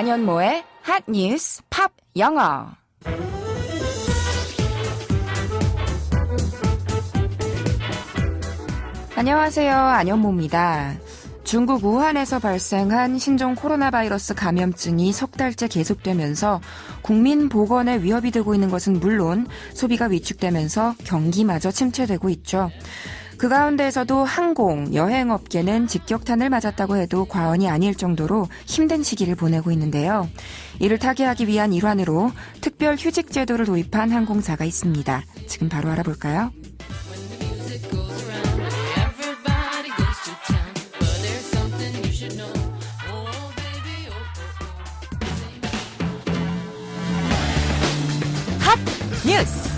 안현모의 핫 뉴스 팝 영어. 안녕하세요. 안현모입니다. 중국 우한에서 발생한 신종 코로나 바이러스 감염증이 석 달째 계속되면서 국민 보건에 위협이 되고 있는 것은 물론 소비가 위축되면서 경기마저 침체되고 있죠. 그 가운데에서도 항공, 여행업계는 직격탄을 맞았다고 해도 과언이 아닐 정도로 힘든 시기를 보내고 있는데요. 이를 타개하기 위한 일환으로 특별 휴직 제도를 도입한 항공사가 있습니다. 지금 바로 알아볼까요? 핫 뉴스!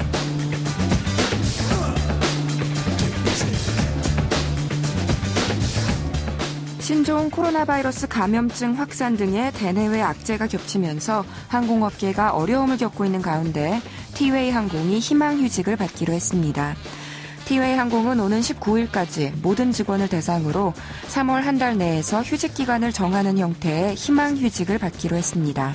신종 코로나 바이러스 감염증 확산 등의 대내외 악재가 겹치면서 항공업계가 어려움을 겪고 있는 가운데 티웨이 항공이 희망휴직을 받기로 했습니다. 티웨이 항공은 오는 19일까지 모든 직원을 대상으로 3월 한 달 내에서 휴직 기간을 정하는 형태의 희망휴직을 받기로 했습니다.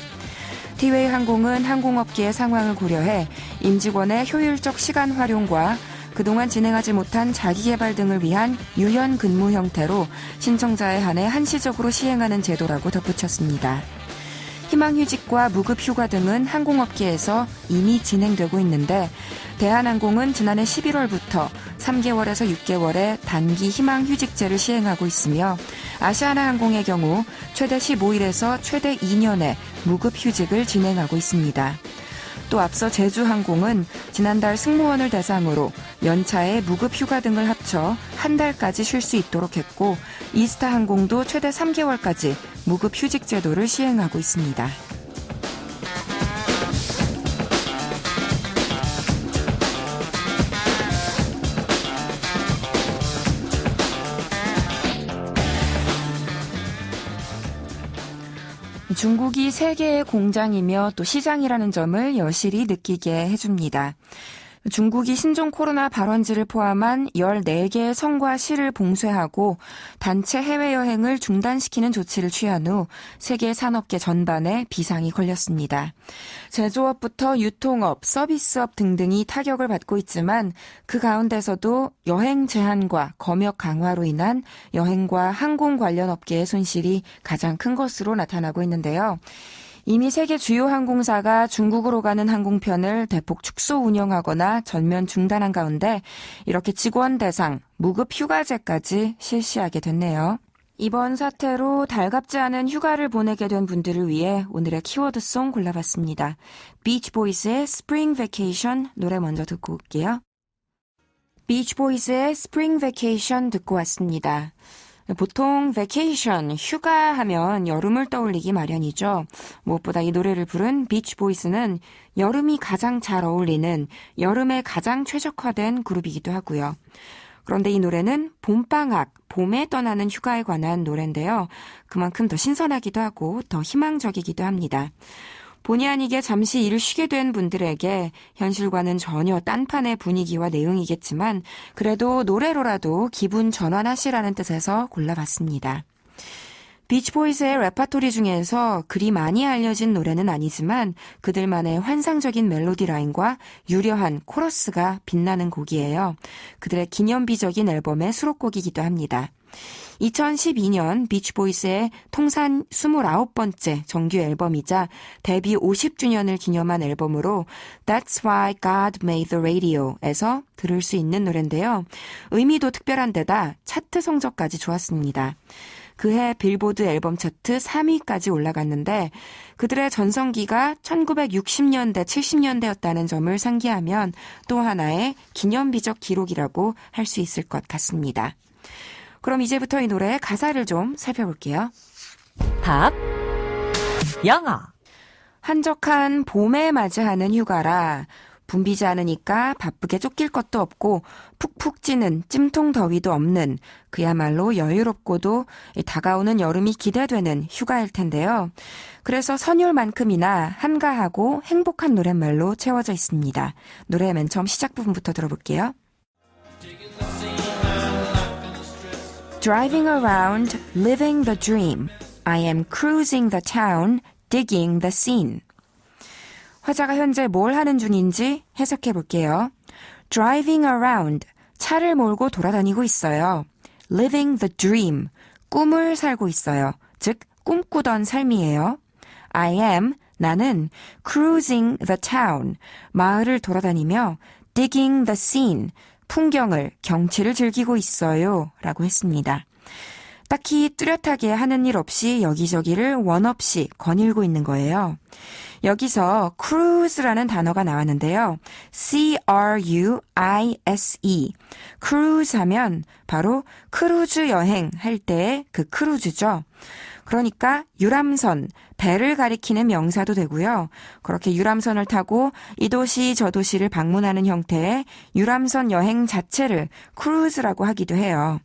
티웨이 항공은 항공업계의 상황을 고려해 임직원의 효율적 시간 활용과 그동안 진행하지 못한 자기개발 등을 위한 유연 근무 형태로 신청자에 한해 한시적으로 시행하는 제도라고 덧붙였습니다. 희망휴직과 무급휴가 등은 항공업계에서 이미 진행되고 있는데 대한항공은 지난해 11월부터 3개월에서 6개월의 단기 희망휴직제를 시행하고 있으며 아시아나항공의 경우 최대 15일에서 최대 2년의 무급휴직을 진행하고 있습니다. 또 앞서 제주항공은 지난달 승무원을 대상으로 연차에 무급휴가 등을 합쳐 한 달까지 쉴 수 있도록 했고 이스타항공도 최대 3개월까지 무급휴직 제도를 시행하고 있습니다. 중국이 세계의 공장이며 또 시장이라는 점을 여실히 느끼게 해줍니다. 중국이 신종 코로나 발원지를 포함한 14개의 성과 시를 봉쇄하고 단체 해외여행을 중단시키는 조치를 취한 후 세계 산업계 전반에 비상이 걸렸습니다. 제조업부터 유통업, 서비스업 등등이 타격을 받고 있지만 그 가운데서도 여행 제한과 검역 강화로 인한 여행과 항공 관련 업계의 손실이 가장 큰 것으로 나타나고 있는데요. 이미 세계 주요 항공사가 중국으로 가는 항공편을 대폭 축소 운영하거나 전면 중단한 가운데 이렇게 직원 대상 무급 휴가제까지 실시하게 됐네요. 이번 사태로 달갑지 않은 휴가를 보내게 된 분들을 위해 오늘의 키워드송 골라봤습니다. 비치보이스의 Spring Vacation 노래 먼저 듣고 올게요. 비치보이스의 Spring Vacation 듣고 왔습니다. 보통 vacation, 휴가 하면 여름을 떠올리기 마련이죠. 무엇보다 이 노래를 부른 비치보이스는 여름이 가장 잘 어울리는 여름에 가장 최적화된 그룹이기도 하고요. 그런데 이 노래는 봄방학, 봄에 떠나는 휴가에 관한 노래인데요. 그만큼 더 신선하기도 하고 더 희망적이기도 합니다. 본의 아니게 잠시 일을 쉬게 된 분들에게 현실과는 전혀 딴판의 분위기와 내용이겠지만 그래도 노래로라도 기분 전환하시라는 뜻에서 골라봤습니다. 비치보이스의 레파토리 중에서 그리 많이 알려진 노래는 아니지만 그들만의 환상적인 멜로디 라인과 유려한 코러스가 빛나는 곡이에요. 그들의 기념비적인 앨범의 수록곡이기도 합니다. 2012년 비치보이스의 통산 29번째 정규 앨범이자 데뷔 50주년을 기념한 앨범으로 That's Why God Made the Radio에서 들을 수 있는 노래인데요. 의미도 특별한 데다 차트 성적까지 좋았습니다. 그해 빌보드 앨범 차트 3위까지 올라갔는데 그들의 전성기가 1960년대, 70년대였다는 점을 상기하면 또 하나의 기념비적 기록이라고 할 수 있을 것 같습니다. 그럼 이제부터 이 노래의 가사를 좀 살펴볼게요. 팝 영어. 한적한 봄에 맞이하는 휴가라. 붐비지 않으니까 바쁘게 쫓길 것도 없고 푹푹 찌는 찜통 더위도 없는 그야말로 여유롭고도 다가오는 여름이 기대되는 휴가일 텐데요. 그래서 선율만큼이나 한가하고 행복한 노랫말로 채워져 있습니다. 노래 맨 처음 시작 부분부터 들어볼게요. Driving around, living the dream. I am cruising the town, digging the scene. 화자가 현재 뭘 하는 중인지 해석해 볼게요. driving around, 차를 몰고 돌아다니고 있어요. living the dream, 꿈을 살고 있어요. 즉, 꿈꾸던 삶이에요. I am, 나는 cruising the town, 마을을 돌아다니며 digging the scene, 풍경을, 경치를 즐기고 있어요. 라고 했습니다. 딱히 뚜렷하게 하는 일 없이 여기저기를 원 없이 거닐고 있는 거예요. 여기서 cruise라는 단어가 나왔는데요. C-R-U-I-S-E. cruise 하면 바로 크루즈 여행 할 때의 그 크루즈죠. 그러니까 유람선, 배를 가리키는 명사도 되고요. 그렇게 유람선을 타고 이 도시 저 도시를 방문하는 형태의 유람선 여행 자체를 크루즈라고 하기도 해요.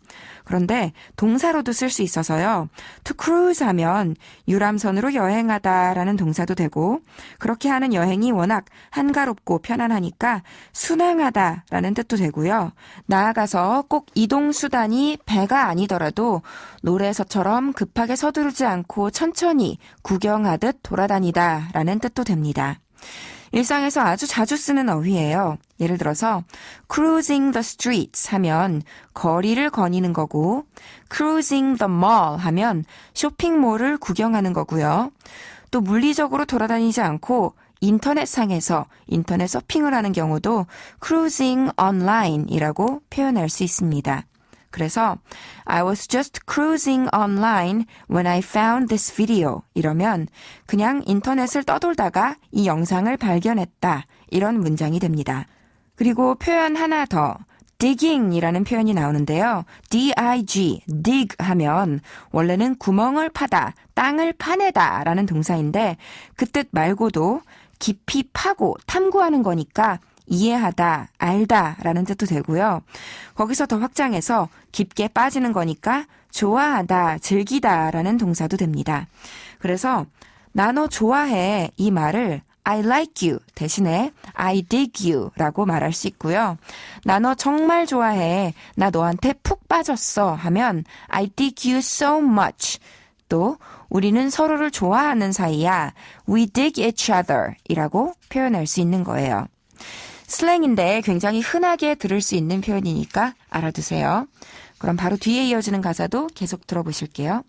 그런데 동사로도 쓸 수 있어서요. to cruise 하면 유람선으로 여행하다라는 동사도 되고 그렇게 하는 여행이 워낙 한가롭고 편안하니까 순항하다라는 뜻도 되고요. 나아가서 꼭 이동수단이 배가 아니더라도 노래에서처럼 급하게 서두르지 않고 천천히 구경하듯 돌아다니다라는 뜻도 됩니다. 일상에서 아주 자주 쓰는 어휘예요. 예를 들어서 cruising the streets 하면 거리를 거니는 거고 cruising the mall 하면 쇼핑몰을 구경하는 거고요. 또 물리적으로 돌아다니지 않고 인터넷상에서 인터넷 서핑을 하는 경우도 cruising online이라고 표현할 수 있습니다. 그래서 I was just cruising online when I found this video 이러면 그냥 인터넷을 떠돌다가 이 영상을 발견했다 이런 문장이 됩니다. 그리고 표현 하나 더 digging이라는 표현이 나오는데요. D-I-G, dig 하면 원래는 구멍을 파다, 땅을 파내다 라는 동사인데 그 뜻 말고도 깊이 파고 탐구하는 거니까 이해하다, 알다 라는 뜻도 되고요. 거기서 더 확장해서 깊게 빠지는 거니까 좋아하다, 즐기다 라는 동사도 됩니다. 그래서 나 너 좋아해 이 말을 I like you 대신에 I dig you 라고 말할 수 있고요. 나 너 정말 좋아해, 나 너한테 푹 빠졌어 하면 I dig you so much. 또 우리는 서로를 좋아하는 사이야. We dig each other 이라고 표현할 수 있는 거예요. 슬랭인데 굉장히 흔하게 들을 수 있는 표현이니까 알아두세요. 그럼 바로 뒤에 이어지는 가사도 계속 들어보실게요.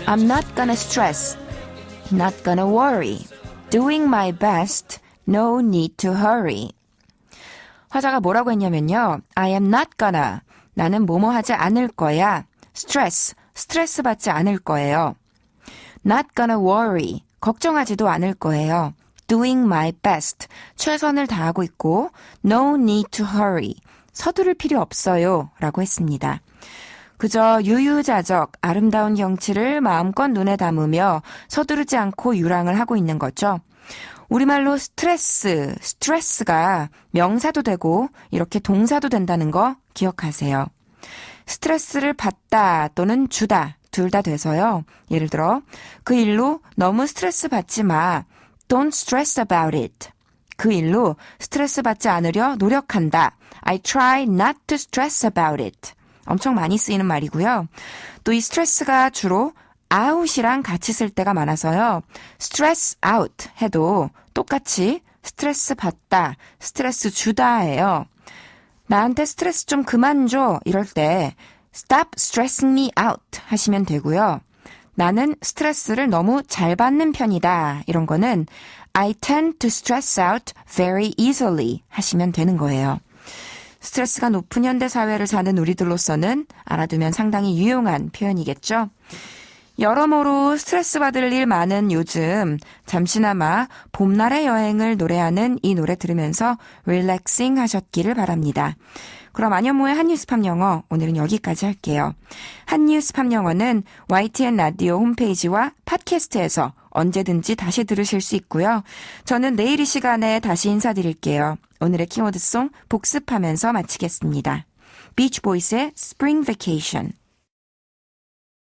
I'm not gonna stress, not gonna worry, doing my best, no need to hurry. 화자가 뭐라고 했냐면요. I am not gonna, 나는 뭐뭐 하지 않을 거야. stress, 스트레스 받지 않을 거예요. not gonna worry, 걱정하지도 않을 거예요. doing my best, 최선을 다하고 있고 no need to hurry, 서두를 필요 없어요 라고 했습니다. 그저 유유자적 아름다운 경치를 마음껏 눈에 담으며 서두르지 않고 유랑을 하고 있는 거죠. 우리말로 스트레스가 명사도 되고 이렇게 동사도 된다는 거 기억하세요. 스트레스를 받다 또는 주다 둘 다 돼서요. 예를 들어 그 일로 너무 스트레스 받지 마. Don't stress about it. 그 일로 스트레스 받지 않으려 노력한다. I try not to stress about it. 엄청 많이 쓰이는 말이고요. 또 이 스트레스가 주로 out이랑 같이 쓸 때가 많아서요. stress out 해도 똑같이 스트레스 받다, 스트레스 주다예요. 나한테 스트레스 좀 그만 줘 이럴 때 stop stressing me out 하시면 되고요. 나는 스트레스를 너무 잘 받는 편이다. 이런 거는 I tend to stress out very easily 하시면 되는 거예요. 스트레스가 높은 현대 사회를 사는 우리들로서는 알아두면 상당히 유용한 표현이겠죠. 여러모로 스트레스 받을 일 많은 요즘 잠시나마 봄날의 여행을 노래하는 이 노래 들으면서 릴렉싱 하셨기를 바랍니다. 그럼 안현모의 한뉴스팝 영어 오늘은 여기까지 할게요. 한뉴스팝 영어는 YTN 라디오 홈페이지와 팟캐스트에서 언제든지 다시 들으실 수 있고요. 저는 내일 이 시간에 다시 인사드릴게요. 오늘의 키워드송 복습하면서 마치겠습니다. 비치 보이스의 Spring Vacation.